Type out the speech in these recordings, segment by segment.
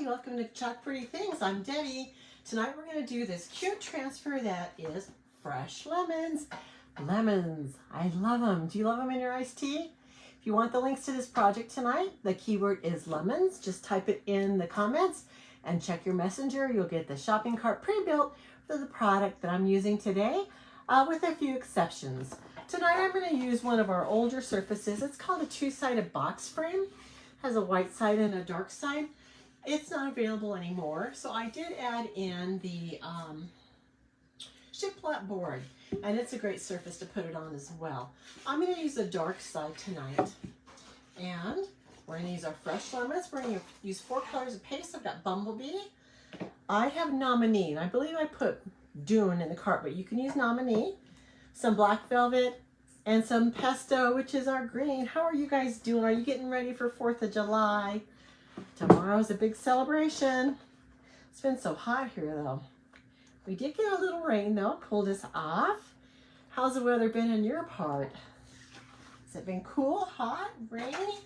welcome to Chalk Pretty Things. I'm Debbie. Tonight we're going to do this cute transfer that is fresh lemons. Lemons, I love them. Do you love them in your iced tea? If you want the links to this project tonight, the keyword is lemons. Just type it in the comments and check your messenger. You'll get the shopping cart pre-built for the product that I'm using today, with a few exceptions. Tonight I'm going to use one of our older surfaces. It's called a two-sided box frame. Has a white side and a dark side. It's not available anymore, so I did add in the shiplap board, and it's a great surface to put it on as well. I'm going to use the dark side tonight, and we're going to use our fresh lemons. We're going to use 4 colors of paste. I've got Bumblebee. I have Nominee, and I believe I put Dune in the cart, but you can use Nominee, some Black Velvet, and some Pesto, which is our green. How are you guys doing? Are you getting ready for 4th of July? Tomorrow's a big celebration. It's been so hot here though. We did get a little rain though, cooled us off. How's the weather been in your part? Has it been cool, hot, rainy?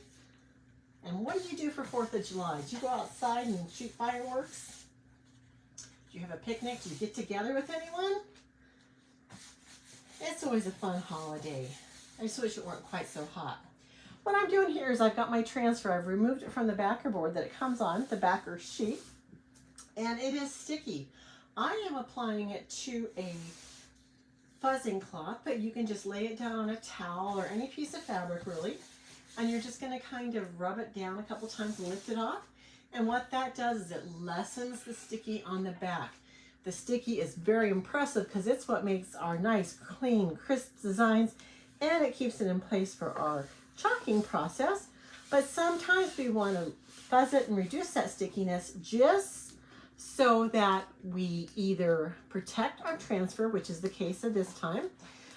And what do you do for 4th of July? Did you go outside and shoot fireworks? Do you have a picnic? Do you get together with anyone? It's always a fun holiday. I just wish it weren't quite so hot. What I'm doing here is I've got my transfer. I've removed it from the backer board that it comes on, the backer sheet, and it is sticky. I am applying it to a fuzzing cloth, but you can just lay it down on a towel or any piece of fabric really, and you're just going to kind of rub it down a couple times and lift it off. And what that does is it lessens the sticky on the back. The sticky is very impressive because it's what makes our nice, clean, crisp designs, and it keeps it in place for our chalking process. But sometimes we want to fuzz it and reduce that stickiness just so that we either protect our transfer, which is the case of this time,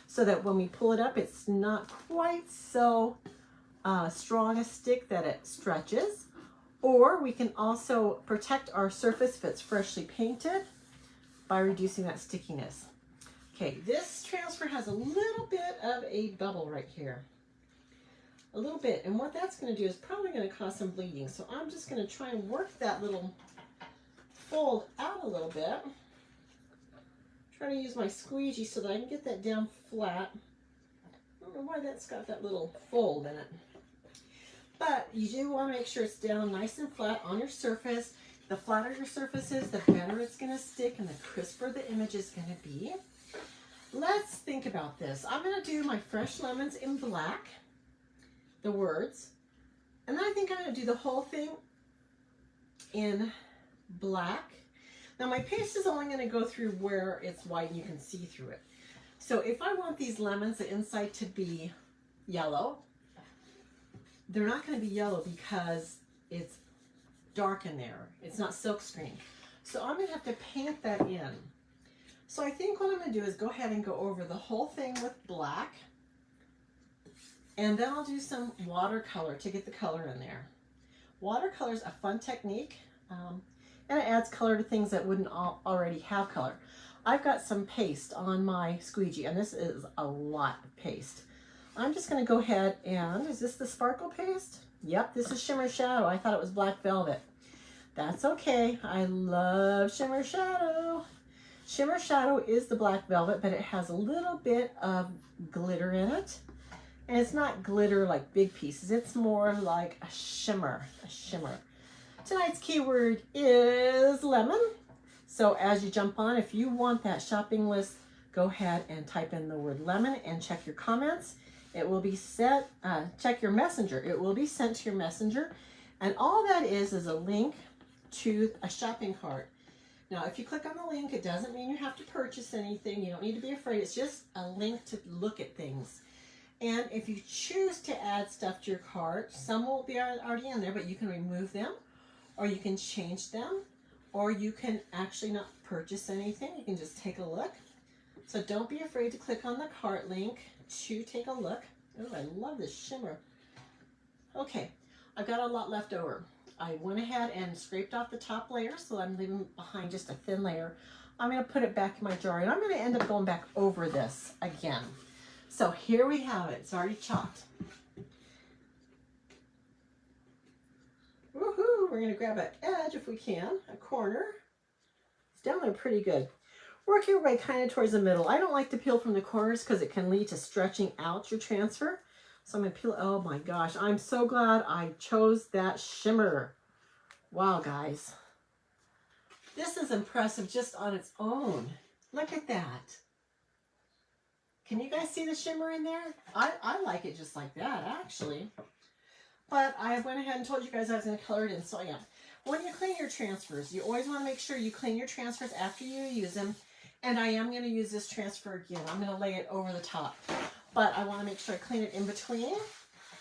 so that when we pull it up, it's not quite so strong a stick that it stretches, or we can also protect our surface if it's freshly painted by reducing that stickiness. Okay, this transfer has a little bit of a bubble right here. A little bit, and what that's going to do is probably going to cause some bleeding. So I'm just going to try and work that little fold out a little bit. Try to use my squeegee so that I can get that down flat. I don't know why that's got that little fold in it. But you do want to make sure it's down nice and flat on your surface. The flatter your surface is, the better it's going to stick and the crisper the image is going to be. Let's think about this. I'm going to do my fresh lemons in black, the words, and then I think I'm going to do the whole thing in black. Now my paste is only going to go through where it's white and you can see through it. So if I want these lemons, the inside to be yellow, they're not going to be yellow because it's dark in there. It's not silk screen. So I'm going to have to paint that in. So I think what I'm going to do is go ahead and go over the whole thing with black. And then I'll do some watercolor to get the color in there. Watercolor is a fun technique. And it adds color to things that wouldn't already have color. I've got some paste on my squeegee, and this is a lot of paste. I'm just going to go ahead and, is this the sparkle paste? Yep, this is Shimmer Shadow. I thought it was Black Velvet. That's okay. I love Shimmer Shadow. Shimmer Shadow is the Black Velvet, but it has a little bit of glitter in it. And it's not glitter like big pieces. It's more like a shimmer, Tonight's keyword is lemon. So as you jump on, if you want that shopping list, go ahead and type in the word lemon and check your comments. It will be set, check your messenger. It will be sent to your messenger. And all that is a link to a shopping cart. Now, if you click on the link, it doesn't mean you have to purchase anything. You don't need to be afraid. It's just a link to look at things. And if you choose to add stuff to your cart, some will be already in there, but you can remove them, or you can change them, or you can actually not purchase anything. You can just take a look. So don't be afraid to click on the cart link to take a look. Oh, I love this shimmer. Okay, I've got a lot left over. I went ahead and scraped off the top layer, so I'm leaving behind just a thin layer. I'm going to put it back in my jar, and I'm going to end up going back over this again. So here we have it. It's already chopped. Woohoo! we're going to grab an edge if we can, a corner. It's down there pretty good. Work your way kind of towards the middle. I don't like to peel from the corners because it can lead to stretching out your transfer. So I'm going to peel. Oh my gosh, I'm so glad I chose that shimmer. Wow, guys. This is impressive just on its own. Look at that. Can you guys see the shimmer in there? I like it just like that, actually. But I went ahead and told you guys I was going to color it in, so I am. When you clean your transfers, you always want to make sure you clean your transfers after you use them. And I am going to use this transfer again. I'm going to lay it over the top. But I want to make sure I clean it in between.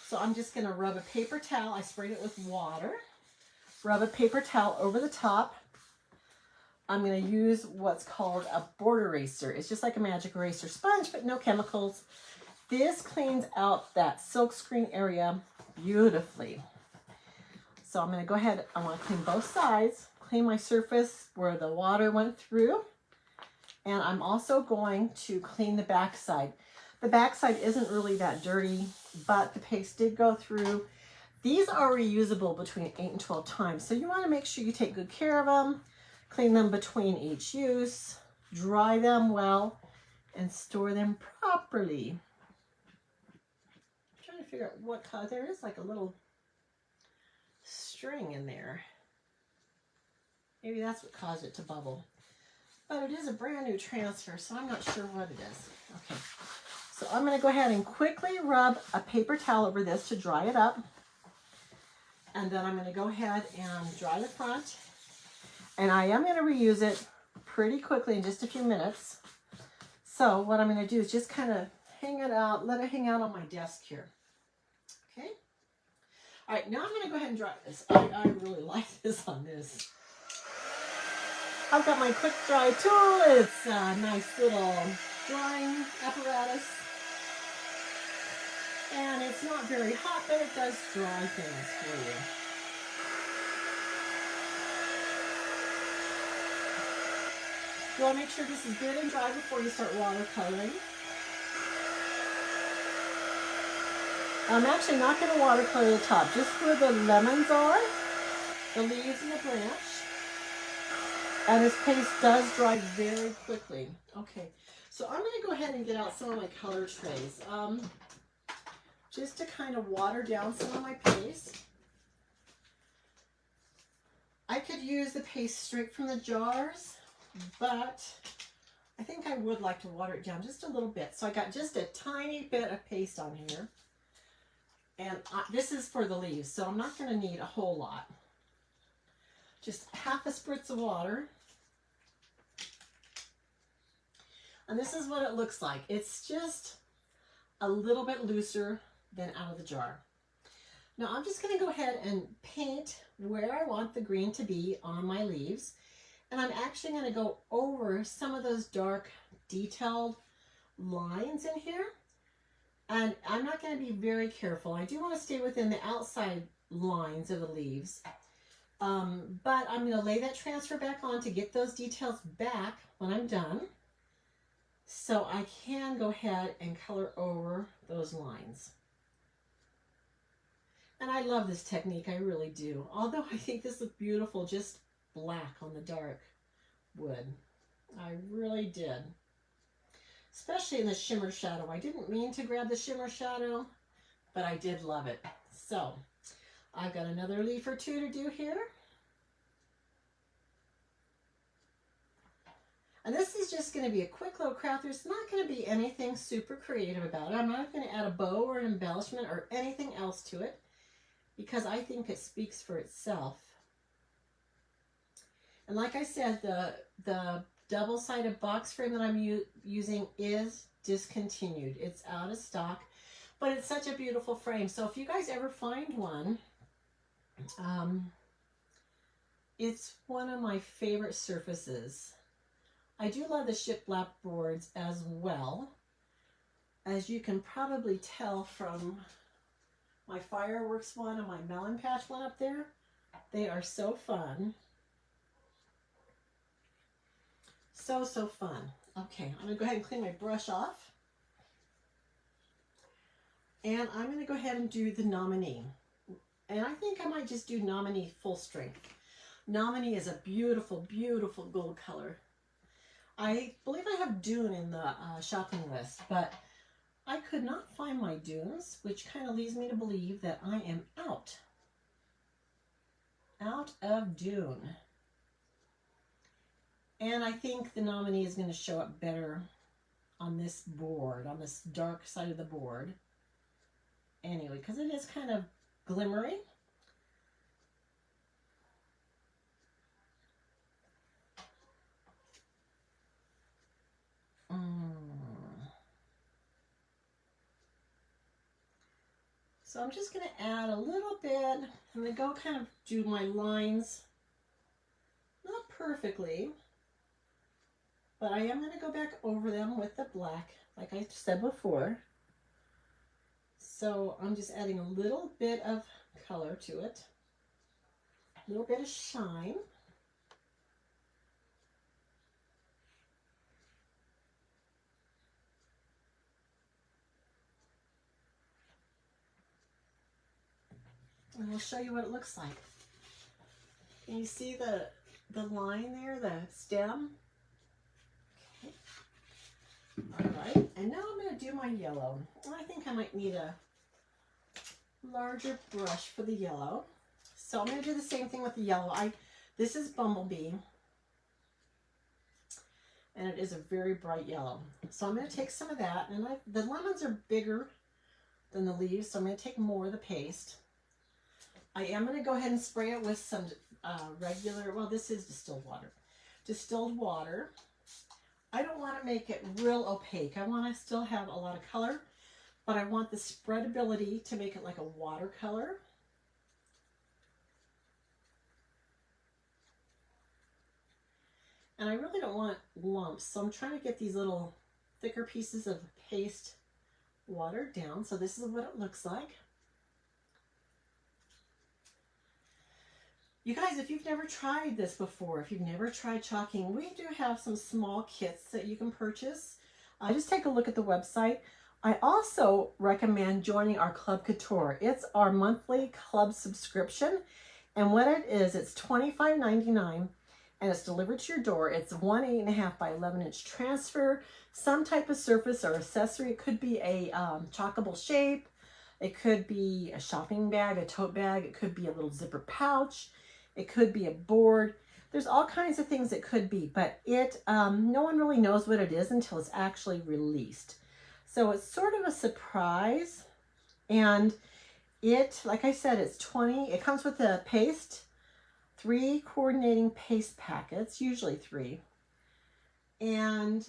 So I'm just going to rub a paper towel. I sprayed it with water. Rub a paper towel over the top. I'm going to use what's called a board eraser. It's just like a magic eraser sponge, but no chemicals. This cleans out that silk screen area beautifully. So I'm going to go ahead. I want to clean both sides. Clean my surface where the water went through. And I'm also going to clean the back side. The back side isn't really that dirty, but the paste did go through. These are reusable between 8 and 12 times. So you want to make sure you take good care of them. Clean them between each use, dry them well, and store them properly. I'm trying to figure out what color. There is like a little string in there. Maybe that's what caused it to bubble. But it is a brand new transfer, so I'm not sure what it is. Okay, so I'm going to go ahead and quickly rub a paper towel over this to dry it up. And then I'm going to go ahead and dry the front. And I am going to reuse it pretty quickly in just a few minutes. So what I'm going to do is just kind of hang it out, let it hang out on my desk here. Okay. All right, now I'm going to go ahead and dry this. I really like this on this. I've got my quick dry tool. It's a nice little drying apparatus. And it's not very hot, but it does dry things for you. You want to make sure this is good and dry before you start watercoloring. I'm actually not going to watercolor the top, just where the lemons are, the leaves and the branch. And this paste does dry very quickly. Okay, so I'm going to go ahead and get out some of my color trays. Just to kind of water down some of my paste. I could use the paste straight from the jars, but I think I would like to water it down just a little bit. So I got just a tiny bit of paste on here. And this is for the leaves, so I'm not going to need a whole lot. Just half a spritz of water. And this is what it looks like. It's just a little bit looser than out of the jar. Now I'm just going to go ahead and paint where I want the green to be on my leaves. And I'm actually going to go over some of those dark detailed lines in here. And I'm not going to be very careful. I do want to stay within the outside lines of the leaves. But I'm going to lay that transfer back on to get those details back when I'm done. So I can go ahead and color over those lines. And I love this technique, I really do. Although I think this looks beautiful, just black on the dark wood. I really did. Especially in the shimmer shadow. I didn't mean to grab the shimmer shadow, but I did love it. So I've got another leaf or two to do here. And this is just going to be a quick little craft. There's not going to be anything super creative about it. I'm not going to add a bow or an embellishment or anything else to it because I think it speaks for itself. And like I said, the double-sided box frame that I'm using is discontinued. It's out of stock, but it's such a beautiful frame. So if you guys ever find one, it's one of my favorite surfaces. I do love the shiplap boards as well. As you can probably tell from my fireworks one and my melon patch one up there, they are so fun. So fun. Okay, I'm going to go ahead and clean my brush off. And I'm going to go ahead and do the nominee. And I think I might just do Nominee Full Strength. Nominee is a beautiful, beautiful gold color. I believe I have Dune in the shopping list, but I could not find my Dunes, which kind of leads me to believe that I am out of Dune. And I think the Nominee is going to show up better on this board, on this dark side of the board. Anyway, because it is kind of glimmery. So I'm just going to add a little bit. I'm going to go kind of do my lines, not perfectly, but I am going to go back over them with the black, like I said before. So I'm just adding a little bit of color to it, a little bit of shine. And we'll show you what it looks like. Can you see the line there, the stem? Okay. All right, and now I'm going to do my yellow. I think I might need a larger brush for the yellow. So I'm going to do the same thing with the yellow. This is Bumblebee, and it is a very bright yellow. So I'm going to take some of that, and the lemons are bigger than the leaves, so I'm going to take more of the paste. I am going to go ahead and spray it with some regular, well, this is distilled water. Distilled water. I don't want to make it real opaque. I want to still have a lot of color, but I want the spreadability to make it like a watercolor. And I really don't want lumps, so I'm trying to get these little thicker pieces of paste watered down. So this is what it looks like. You guys, if you've never tried this before, if you've never tried chalking, we do have some small kits that you can purchase. Just take a look at the website. I also recommend joining our Club Couture. It's our monthly club subscription. And what it is, it's $25.99 and it's delivered to your door. It's 1 8.5 by 11 inch transfer, some type of surface or accessory. It could be a chalkable shape. It could be a shopping bag, a tote bag. It could be a little zipper pouch. It could be a board. There's all kinds of things it could be, but no one really knows what it is until it's actually released. So it's sort of a surprise. And like I said, it comes with a paste, 3 coordinating paste packets, usually 3, and,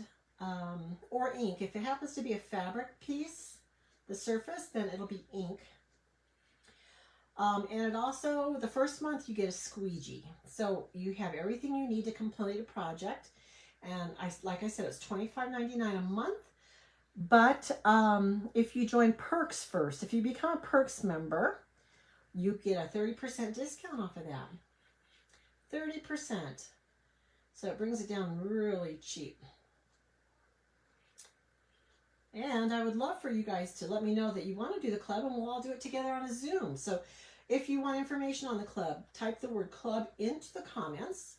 or ink. If it happens to be a fabric piece, the surface, then it'll be ink. And it also, the first month you get a squeegee. So you have everything you need to complete a project. And like I said, it's $25.99 a month. But if you join Perks first, if you become a Perks member, you get a 30% discount off of that. 30%. So it brings it down really cheap. And I would love for you guys to let me know that you want to do the club, and we'll all do it together on a Zoom. So if you want information on the club, type the word club into the comments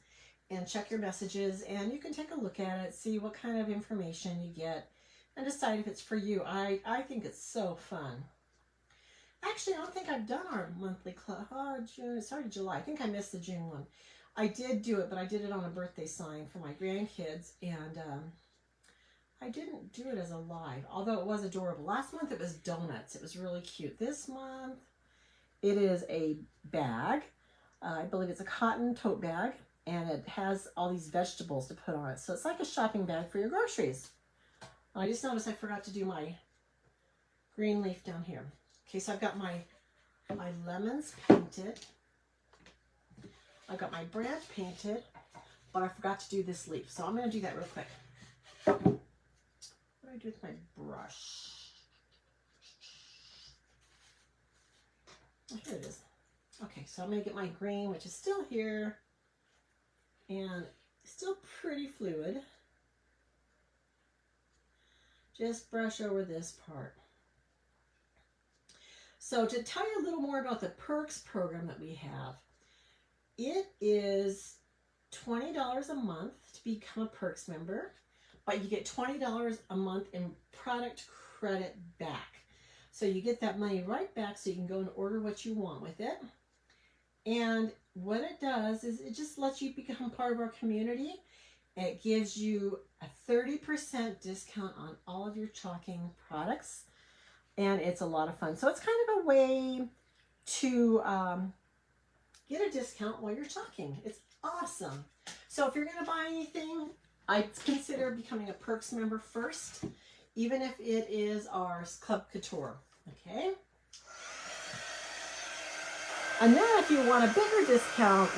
and check your messages, and you can take a look at it, see what kind of information you get, and decide if it's for you. I think it's so fun. Actually, I don't think I've done our monthly club. June, it's already July. I think I missed the June one. I did do it, but I did it on a birthday sign for my grandkids, and I didn't do it as a live, although it was adorable. Last month it was donuts. It was really cute. This month it is a bag. I believe it's a cotton tote bag, and it has all these vegetables to put on it. So it's like a shopping bag for your groceries. I just noticed I forgot to do my green leaf down here. Okay, so I've got my lemons painted. I've got my branch painted, but I forgot to do this leaf. So I'm going to do that real quick. What do I do with my brush? Oh, here it is. Okay, so I'm going to get my green, which is still here, and still pretty fluid. Just brush over this part. So to tell you a little more about the perks program that we have, it is $20 a month to become a perks member, but you get $20 a month in product credit back. So you get that money right back so you can go and order what you want with it. And what it does is it just lets you become part of our community. It gives you a 30% discount on all of your chalking products. And it's a lot of fun. So it's kind of a way to get a discount while you're chalking. It's awesome. So if you're going to buy anything, I'd consider becoming a perks member first, even if it is our Club Couture. Okay? And then if you want a bigger discount,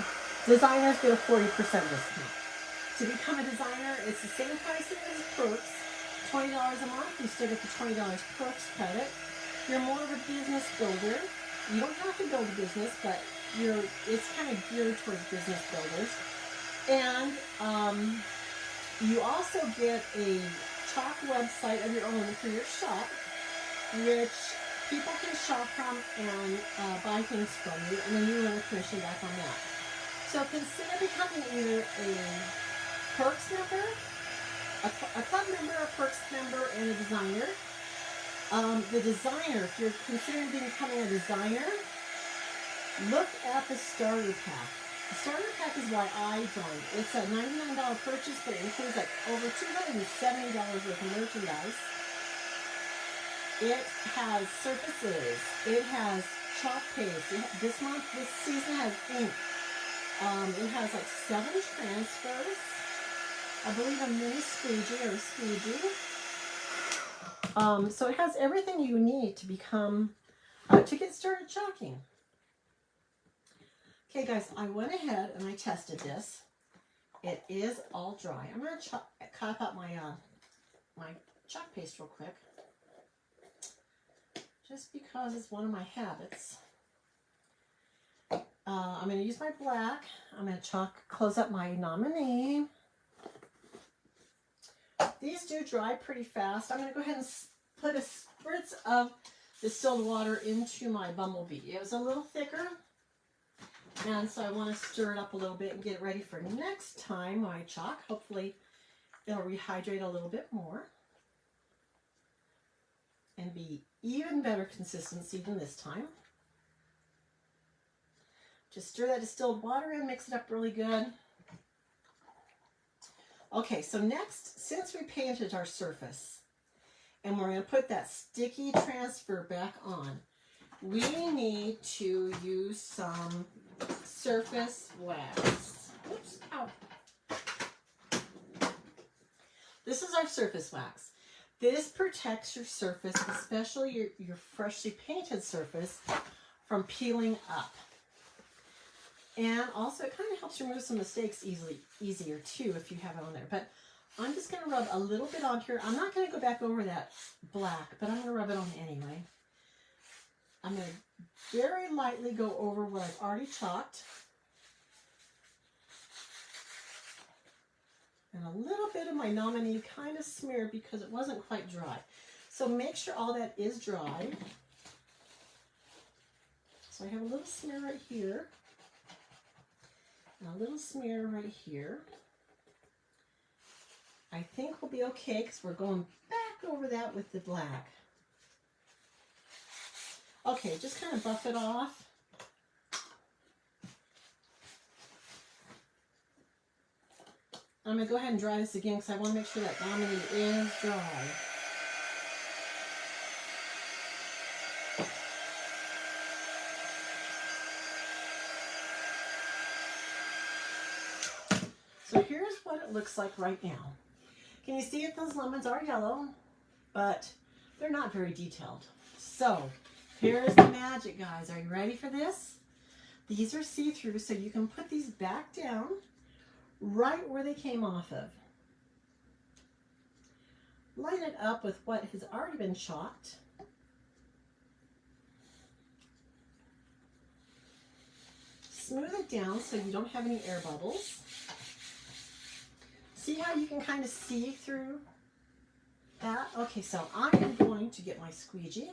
designers get a 40% discount. To become a designer, it's the same pricing as perks, $20 a month. You still get the $20 perks credit. You're more of a business builder. You don't have to build a business, but it's kind of geared towards business builders. And you also get a chalk website of your own for your shop, which people can shop from and buy things from you, and then you earn a commission back on that. So consider becoming either a perks member, a club member, a perks member, and a designer. The designer, if you're considering becoming a designer, look at the starter pack. The starter pack is why I joined. It's a $99 purchase, but it includes like over $270 worth of merchandise. It has surfaces. It has chalk paste. This season has ink. It has like 7 transfers. I believe a mini squeegee or a squeegee. So it has everything you need to become, to get started chalking. Okay guys, I went ahead and I tested this. It is all dry. I'm going to cut out my chalk paste real quick. Just because it's one of my habits. I'm going to use my black. I'm going to close up my nominee. These do dry pretty fast. I'm going to go ahead and put a spritz of distilled water into my bumblebee. It was a little thicker, and so I want to stir it up a little bit and get it ready for next time when I chalk. Hopefully it'll rehydrate a little bit more and be even better consistency than this time. Just stir that distilled water in, mix it up really good. Okay, so next, since we painted our surface, and we're going to put that sticky transfer back on, we need to use some surface wax. Oops, ow. This is our surface wax. This protects your surface, especially your freshly painted surface, from peeling up. And also it kind of helps remove some mistakes easier too if you have it on there. But I'm just going to rub a little bit on here. I'm not going to go back over that black, but I'm going to rub it on anyway. I'm going to very lightly go over what I've already chalked. And a little bit of my nominee kind of smeared because it wasn't quite dry. So make sure all that is dry. So I have a little smear right here. And a little smear right here. I think we'll be okay because we're going back over that with the black. Okay, just kind of buff it off. I'm going to go ahead and dry this again because I want to make sure that nominee is dry. So here's what it looks like right now. Can you see if those lemons are yellow? But they're not very detailed. So here's the magic, guys. Are you ready for this? These are see-through, so you can put these back down right where they came off of. Line it up with what has already been chalked. Smooth it down so you don't have any air bubbles. See how you can kind of see through that? Okay, so I am going to get my squeegee.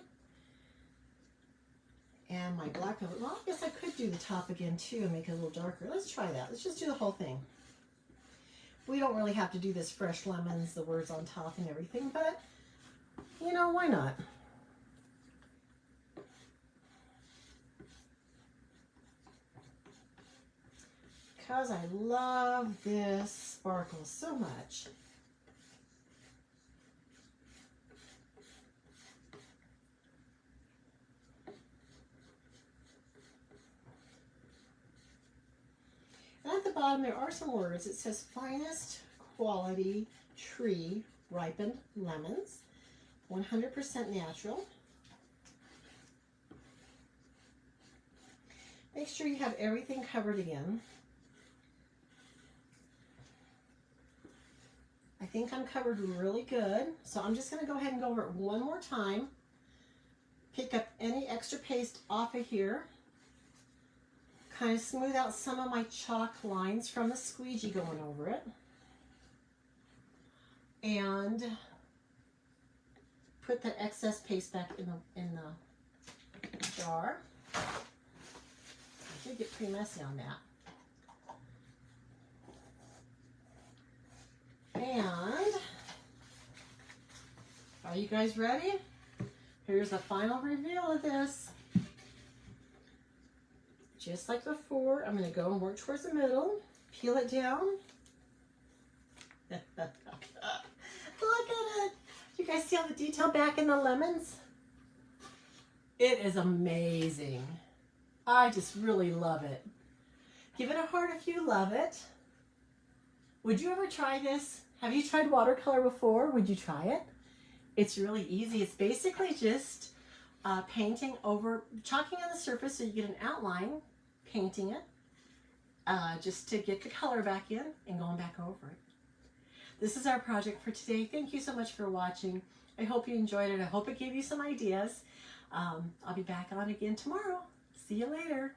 And my black velvet. Well, I guess I could do the top again too and make it a little darker. Let's try that. Let's just do the whole thing. We don't really have to do this fresh lemons, the words on top and everything, but you know, why not? Because I love this sparkle so much. And at the bottom there are some words. It says finest quality tree ripened lemons, 100% natural. Make sure you have everything covered again. I think I'm covered really good, so I'm just going to go ahead and go over it one more time. Pick up any extra paste off of here. Kind of smooth out some of my chalk lines from the squeegee going over it. And put the excess paste back in the jar. I did get pretty messy on that. And are you guys ready? Here's the final reveal of this. Just like before, I'm going to go and work towards the middle, peel it down. Look at it. You guys see all the detail back in the lemons? It is amazing. I just really love it. Give it a heart if you love it. Would you ever try this? Have you tried watercolor before? Would you try it? It's really easy. It's basically just painting over, chalking on the surface so you get an outline, painting it, just to get the color back in and going back over it. This is our project for today. Thank you so much for watching. I hope you enjoyed it. I hope it gave you some ideas. I'll be back on again tomorrow. See you later.